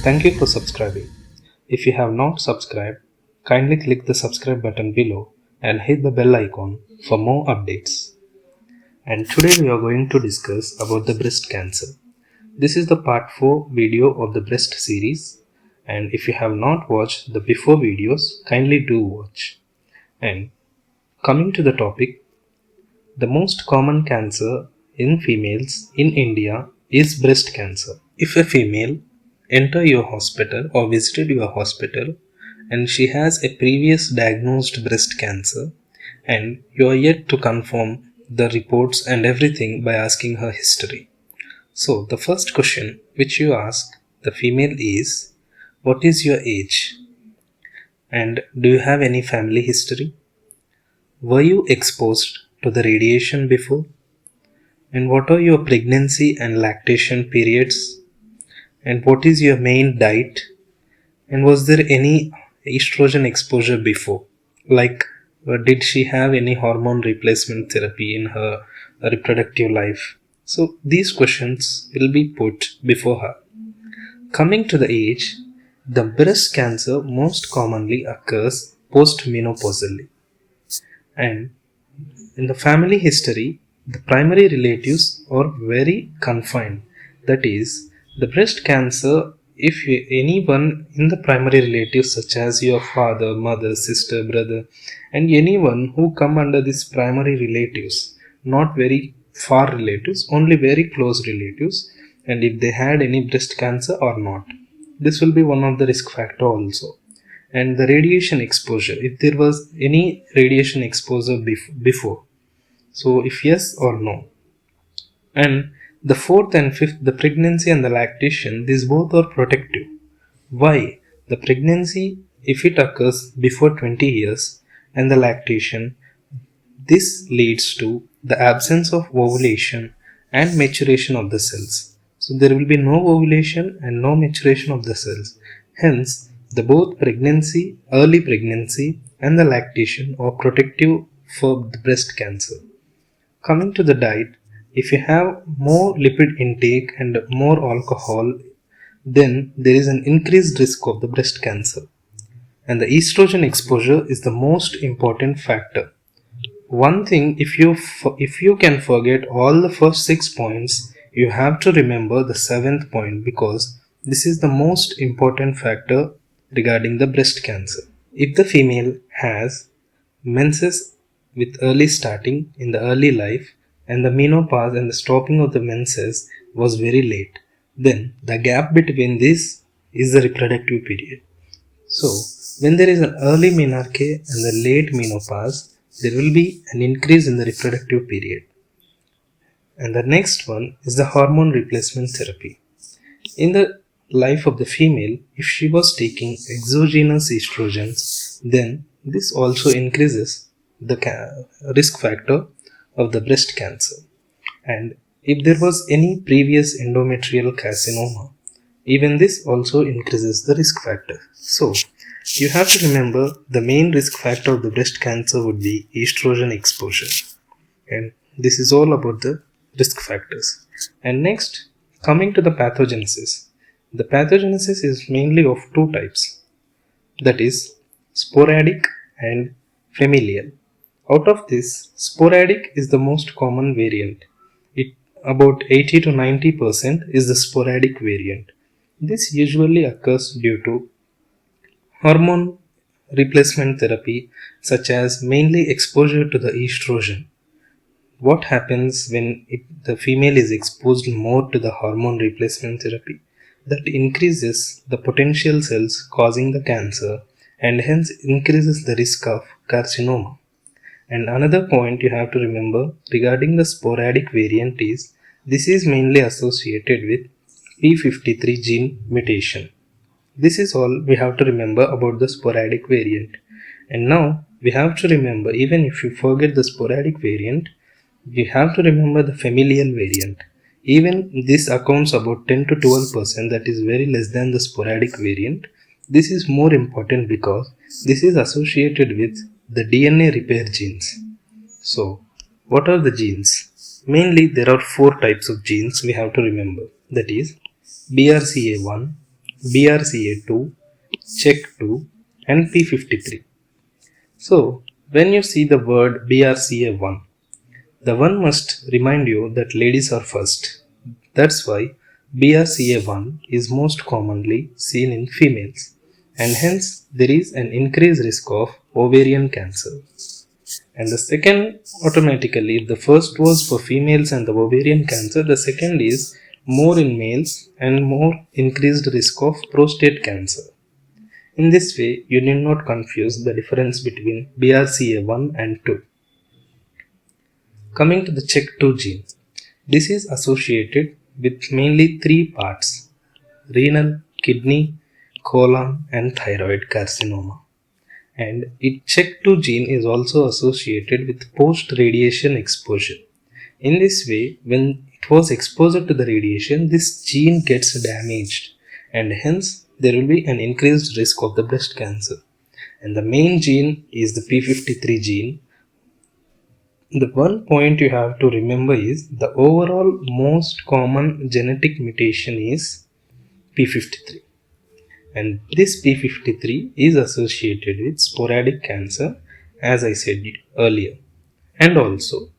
Thank you for subscribing. If you have not subscribed, kindly click the subscribe button below and hit the bell icon for more updates. And today we are going to discuss about the breast cancer. This is the part 4 video of the breast series, and if you have not watched the before videos, kindly do watch. And coming to the topic, the most common cancer in females in India is breast cancer. If a female enter your hospital or visited your hospital and she has a previous diagnosed breast cancer and you are yet to confirm the reports and everything by asking her history. So the first question which you ask the female is, what is your age and do you have any family history? Were you exposed to the radiation before? And what are your pregnancy and lactation periods? And what is your main diet? And was there any estrogen exposure before? Like, did she have any hormone replacement therapy in her reproductive life? So, these questions will be put before her. Coming to the age, the breast cancer most commonly occurs postmenopausally. And in the family history, the primary relatives are very confined. That is, the breast cancer, if anyone in the primary relatives, such as your father, mother, sister, brother, and anyone who come under these primary relatives, not very far relatives, only very close relatives, and if they had any breast cancer or not, this will be one of the risk factor also. And the radiation exposure, if there was any radiation exposure before, so if yes or no. And the fourth and fifth, the pregnancy and the lactation, these both are protective. Why? The pregnancy, if it occurs before 20 years, and the lactation, this leads to the absence of ovulation and maturation of the cells. So there will be no ovulation and no maturation of the cells. Hence, the both pregnancy, early pregnancy, and the lactation are protective for the breast cancer. Coming to the diet, if you have more lipid intake and more alcohol, then there is an increased risk of the breast cancer. And the estrogen exposure is the most important factor. One thing, if you can forget all the first 6 points, you have to remember the 7th point, because this is the most important factor regarding the breast cancer. If the female has menses with early starting in the early life and the menopause and the stopping of the menses was very late, then the gap between this is the reproductive period. So, when there is an early menarche and the late menopause, there will be an increase in the reproductive period. And the next one is the hormone replacement therapy. In the life of the female, if she was taking exogenous estrogens, then this also increases the risk factor of the breast cancer. And if there was any previous endometrial carcinoma, even this also increases the risk factor. So, you have to remember the main risk factor of the breast cancer would be estrogen exposure. And this is all about the risk factors. And next, coming to the pathogenesis. The pathogenesis is mainly of two types, that is sporadic and familial. Out of this, sporadic is the most common variant. It about 80 to 90% is the sporadic variant. This usually occurs due to hormone replacement therapy, such as mainly exposure to the estrogen. What happens when the female is exposed more to the hormone replacement therapy? That increases the potential cells causing the cancer and hence increases the risk of carcinoma. And another point you have to remember regarding the sporadic variant is this is mainly associated with P53 gene mutation. This is all we have to remember about the sporadic variant. And now we have to remember, even if you forget the sporadic variant, you have to remember the familial variant. Even this accounts about 10 to 12%, that is very less than the sporadic variant. This is more important because this is associated with the DNA repair genes. So, what are the genes? Mainly there are four types of genes we have to remember. That is BRCA1, BRCA2, CHEK2 and P53. So, when you see the word BRCA1, the one must remind you that ladies are first. That's why BRCA1 is most commonly seen in females, and hence there is an increased risk of ovarian cancer. And the second, automatically, if the first was for females and the ovarian cancer, the second is more in males and more increased risk of prostate cancer. In this way, you need not confuse the difference between BRCA1 and 2. Coming to the CHEK2 gene, this is associated with mainly three parts: renal, kidney, colon, and thyroid carcinoma. And CHEK2 gene is also associated with post-radiation exposure. In this way, when it was exposed to the radiation, this gene gets damaged, and hence there will be an increased risk of the breast cancer. And the main gene is the P53 gene. The one point you have to remember is the overall most common genetic mutation is P53. And this P53 is associated with sporadic cancer, as I said earlier. And also,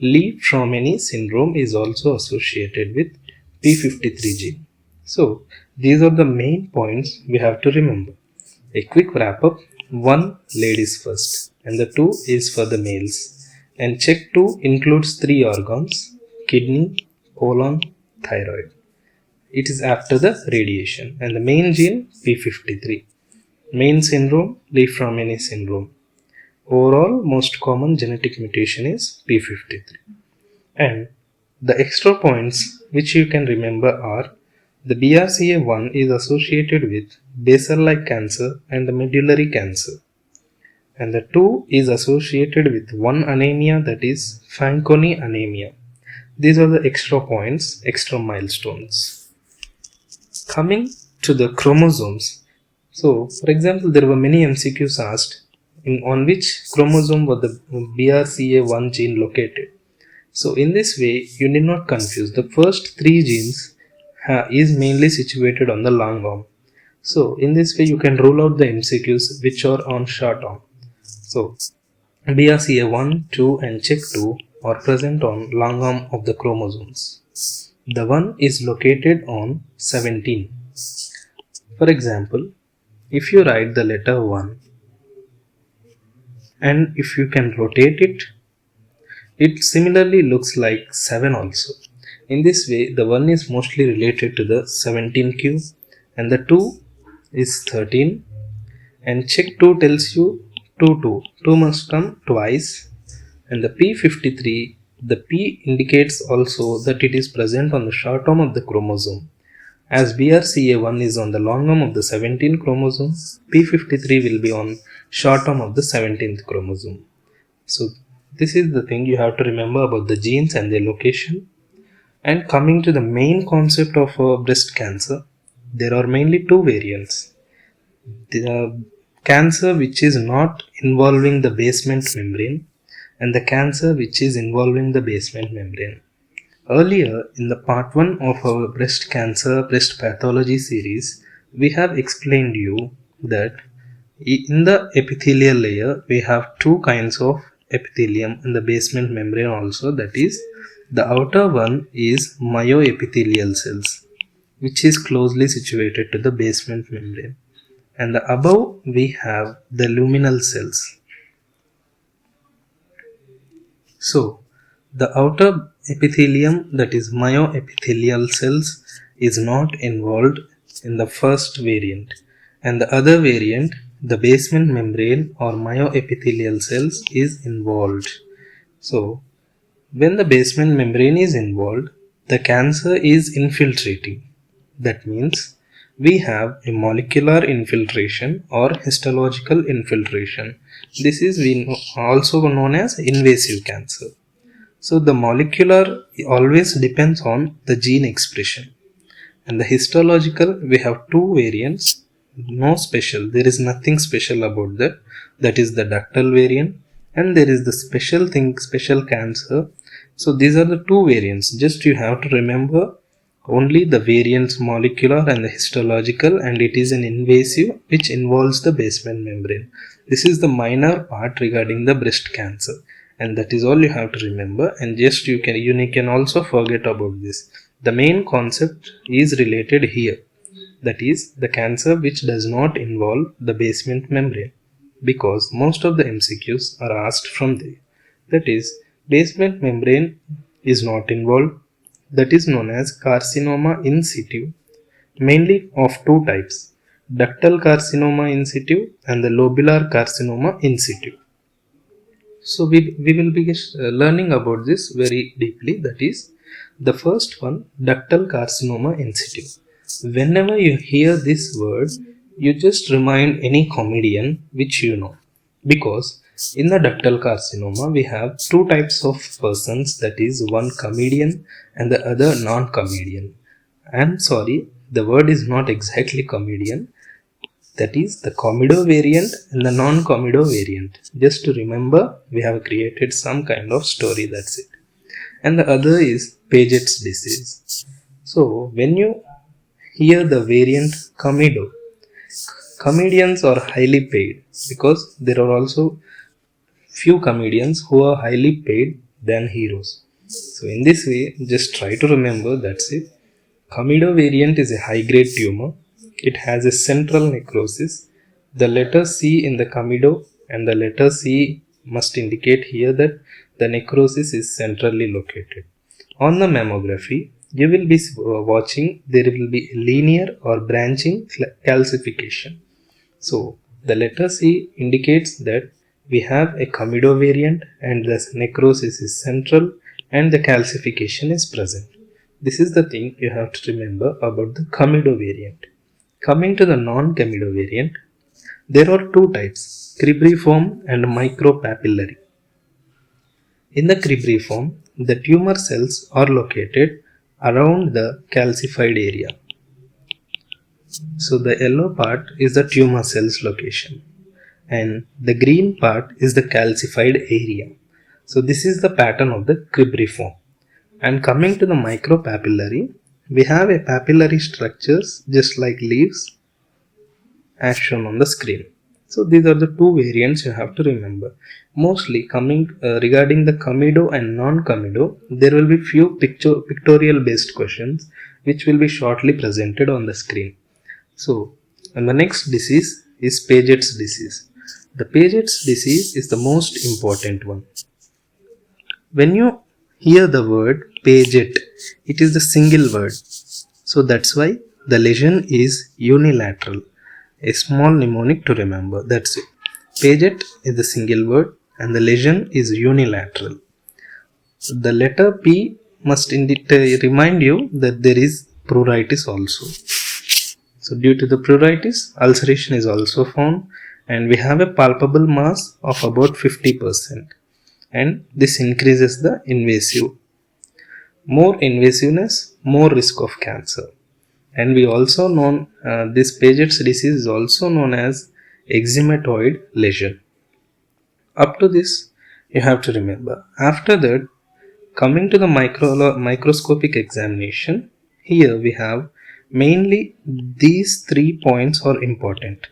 Li-Fraumeni syndrome is also associated with P53 gene. So, these are the main points we have to remember. A quick wrap up: 1. Ladies first, and the 2 is for the males. And CHEK2 includes 3 organs: kidney, colon, thyroid. It is after the radiation, and the main gene P53. Main syndrome Li-Fraumeni syndrome. Overall, most common genetic mutation is P53. And the extra points which you can remember are: the BRCA1 is associated with basal-like cancer and the medullary cancer. And the 2 is associated with one anemia, that is Fanconi anemia. These are the extra points, extra milestones. Coming to the chromosomes. So, for example, there were many MCQs asked on which chromosome was the BRCA1 gene located. So, in this way, you need not confuse. The first 3 genes is mainly situated on the long arm. So, in this way, you can rule out the MCQs which are on short arm. So, BRCA1, 2 and CHEK2 are present on long arm of the chromosomes. The one is located on 17. For example, if you write the letter 1 and if you can rotate it, it similarly looks like 7 also. In this way, the 1 is mostly related to the 17q and the 2 is 13, and CHEK2 tells you 2 must come twice, and the P53, the P indicates also that it is present on the short arm of the chromosome. As BRCA1 is on the long arm of the 17th chromosome, P53 will be on short arm of the 17th chromosome. So this is the thing you have to remember about the genes and their location. And coming to the main concept of breast cancer, there are mainly 2 variants. The cancer which is not involving the basement membrane and the cancer which is involving the basement membrane. Earlier in the part 1 of our breast cancer, breast pathology series, we have explained you that in the epithelial layer we have 2 kinds of epithelium in the basement membrane also. That is, the outer one is myoepithelial cells, which is closely situated to the basement membrane, and the above we have the luminal cells. So, the outer epithelium, that is myoepithelial cells, is not involved in the first variant, and the other variant, the basement membrane or myoepithelial cells, is involved. So, when the basement membrane is involved, the cancer is infiltrating. That means we have a molecular infiltration or histological infiltration. This is also known as invasive cancer. So the molecular always depends on the gene expression, and the histological we have 2 variants. No special, there is nothing special about that. That is the ductal variant, and there is the special cancer. So these are the 2 variants. Just you have to remember only the variants molecular and the histological, and it is an invasive which involves the basement membrane. This is the minor part regarding the breast cancer, and that is all you have to remember. And just you can also forget about this. The main concept is related here, that is the cancer which does not involve the basement membrane, because most of the MCQs are asked from there. That is, basement membrane is not involved. That is known as carcinoma in situ, mainly of two types: ductal carcinoma in situ and the lobular carcinoma in situ. So we will be learning about this very deeply. That is, the first one, ductal carcinoma in situ. Whenever you hear this word, you just remind any comedian which you know, because in the ductal carcinoma we have two types of persons, that is one comedian and the other non-comedian. I'm sorry, the word is not exactly comedian, that is the comedo variant and the non-comedo variant. Just to remember, we have created some kind of story, that's it. And the other is Paget's disease. So when you hear the variant comedo, comedians are highly paid, because there are also few comedians who are highly paid than heroes. So in this way, just try to remember, that's it. Comedo variant is a high grade tumor. It has a central necrosis. The letter C in the comedo and the letter C must indicate here that the necrosis is centrally located. On the mammography, you will be watching there will be linear or branching calcification. So the letter C indicates that we have a comedo variant and the necrosis is central and the calcification is present. This is the thing you have to remember about the comedo variant. Coming to the non-comedo variant, there are two types, cribriform and micropapillary. In the cribriform, the tumor cells are located around the calcified area. So the yellow part is the tumor cells location and the green part is the calcified area. So this is the pattern of the cribriform. And coming to the micropapillary, we have a papillary structures just like leaves as shown on the screen. So these are the two variants you have to remember. Mostly coming regarding the comedo and non-comedo, there will be few pictorial based questions which will be shortly presented on the screen. So, and the next disease is Paget's disease. The Paget's disease is the most important one. When you hear the word Paget, it is the single word. So that's why the lesion is unilateral. A small mnemonic to remember. That's it. Paget is the single word and the lesion is unilateral. The letter P must remind you that there is pruritus also. So due to the pruritus, ulceration is also found and we have a palpable mass of about 50%, and this increases the invasive. More invasiveness, more risk of cancer. And we also know this Paget's disease is also known as eczematoid lesion. Up to this, you have to remember. After that, coming to the microscopic examination, here we have mainly these 3 points are important.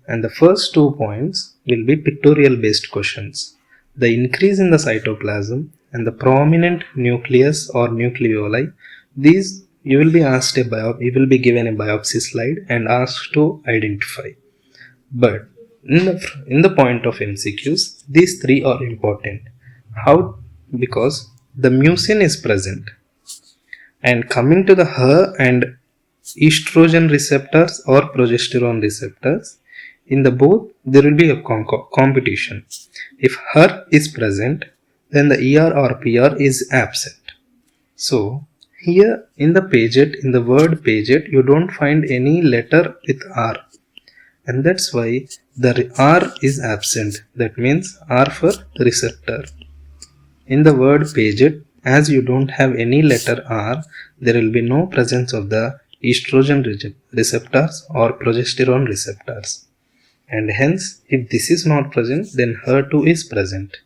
And the first 2 points will be pictorial based questions. The increase in the cytoplasm and the prominent nucleus or nucleoli, these you will be asked you will be given a biopsy slide and asked to identify. But in the point of MCQs, these 3 are important. How? Because the mucin is present. And coming to the HER and estrogen receptors or progesterone receptors, in the both there will be a competition. If HER is present, then the ER or PR is absent. So here in the Paget, in the word Paget, you don't find any letter with R, and that's why the R is absent. That means R for receptor. In the word Paget, as you don't have any letter R, there will be no presence of the estrogen receptors or progesterone receptors. And hence, if this is not present, then HER2 is present.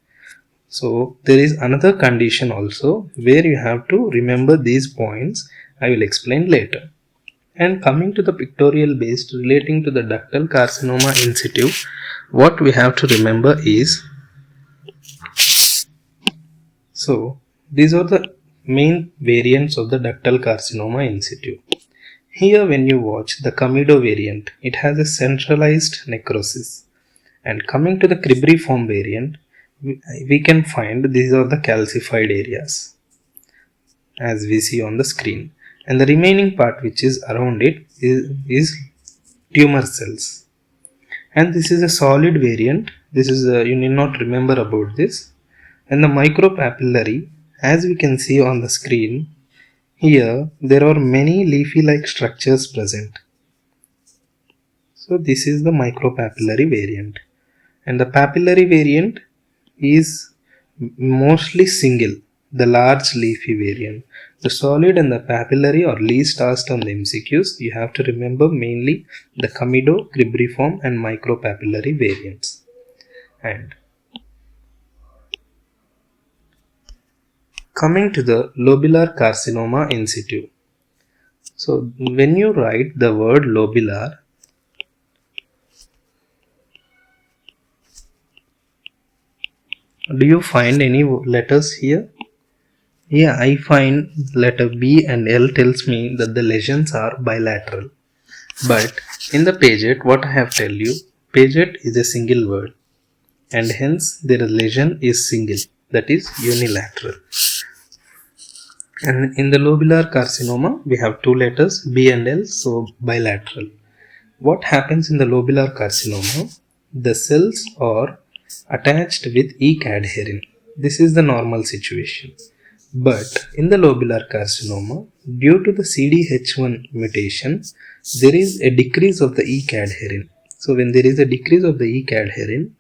So there is another condition also where you have to remember these points. I will explain later. And coming to the pictorial based relating to the ductal carcinoma in situ, what we have to remember is, so these are the main variants of the ductal carcinoma in situ. Here when you watch the Comedo variant, it has a centralized necrosis. And coming to the cribriform variant, we can find these are the calcified areas as we see on the screen. And the remaining part which is around it is tumor cells. And this is a solid variant. This is you need not remember about this. And the micropapillary, as we can see on the screen, here there are many leafy like structures present. So this is the micropapillary variant. And the papillary variant is mostly single, the large leafy variant. The solid and the papillary are least asked on the MCQs. You have to remember mainly the Comedo, cribriform and micropapillary variants. And coming to the lobular carcinoma in situ. So when you write the word lobular, do you find any letters here? Yeah, I find letter B and L tells me that the lesions are bilateral. But in the paget, what I have tell you, paget is a single word and hence their lesion is single, that is unilateral. And in the lobular carcinoma, we have two letters B and L, so bilateral. What happens in the lobular carcinoma? The cells are attached with E-cadherin. This is the normal situation. But in the lobular carcinoma, due to the CDH1 mutation, there is a decrease of the E-cadherin. So when there is a decrease of the E-cadherin,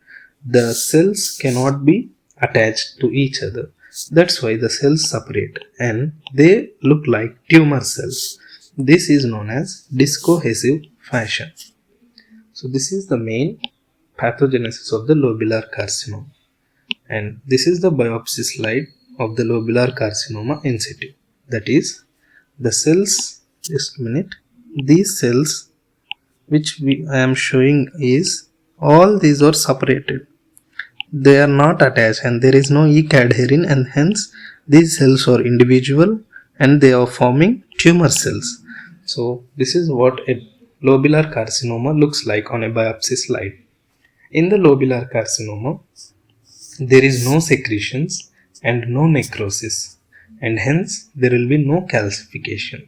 the cells cannot be attached to each other. That's why the cells separate and they look like tumor cells. This is known as discohesive fashion. So this is the main pathogenesis of the lobular carcinoma. And this is the biopsy slide of the lobular carcinoma in situ. That is, the cells, just a minute, these cells which I am showing is, all these are separated. They are not attached and there is no E-cadherin and hence these cells are individual and they are forming tumor cells. So this is what a lobular carcinoma looks like on a biopsy slide. In the lobular carcinoma, there is no secretions and no necrosis and hence there will be no calcification.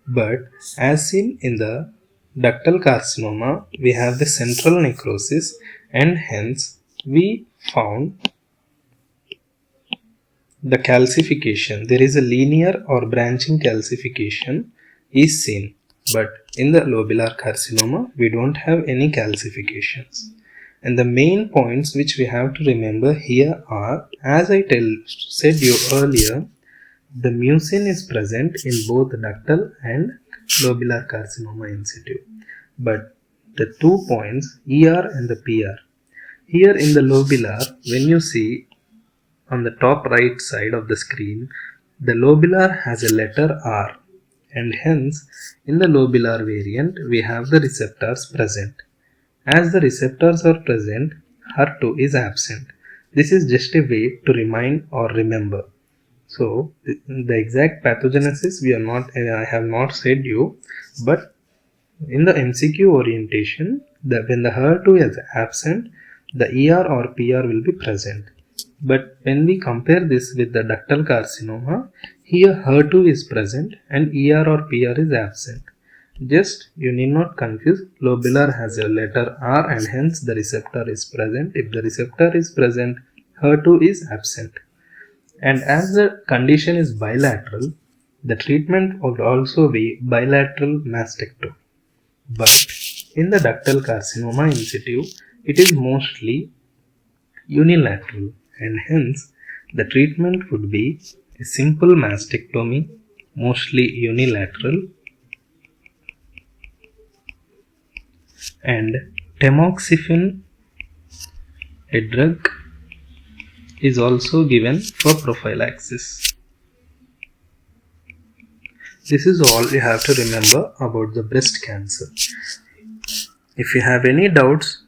But as seen in the ductal carcinoma, we have the central necrosis and hence we found the calcification. There is a linear or branching calcification is seen. But in the lobular carcinoma, we don't have any calcifications. And the main points which we have to remember here are, as I said you earlier, the mucin is present in both ductal and lobular carcinoma in situ. But the 2 points, ER and the PR. Here in the lobular, when you see on the top right side of the screen, the lobular has a letter R and hence in the lobular variant we have the receptors present. As the receptors are present, HER2 is absent. This is just a way to remind or remember. So the exact pathogenesis I have not said you, but in the MCQ orientation, when the HER2 is absent, the ER or PR will be present. But when we compare this with the ductal carcinoma, here HER2 is present and ER or PR is absent. Just you need not confuse, lobular has a letter R and hence the receptor is present. If the receptor is present, HER2 is absent. And as the condition is bilateral, the treatment would also be bilateral mastectomy. But in the ductal carcinoma in situ, it is mostly unilateral and hence the treatment would be a simple mastectomy, mostly unilateral, and tamoxifen, a drug is also given for prophylaxis. This is all you have to remember about the breast cancer. If you have any doubts,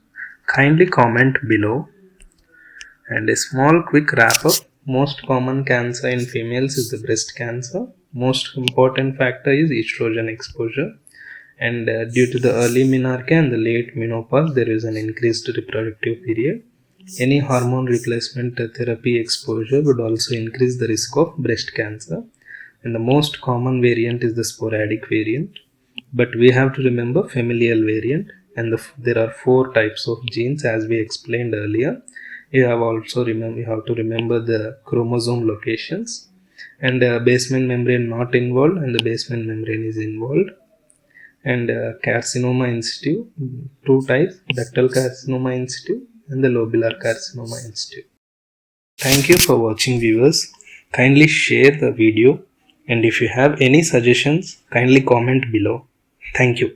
kindly comment below. And a small quick wrap up. Most common cancer in females is the breast cancer. Most important factor is estrogen exposure. And due to the early menarche and the late menopause, there is an increased reproductive period. Any hormone replacement therapy exposure would also increase the risk of breast cancer. And the most common variant is the sporadic variant. But we have to remember familial variant, and there are 4 types of genes as we explained earlier. You have to remember the chromosome locations, and basement membrane not involved and the basement membrane is involved. And carcinoma in situ, 2 types, ductal carcinoma in situ and the lobular carcinoma in situ. Thank you for watching, viewers. Kindly share the video, and if you have any suggestions, kindly comment below. Thank you.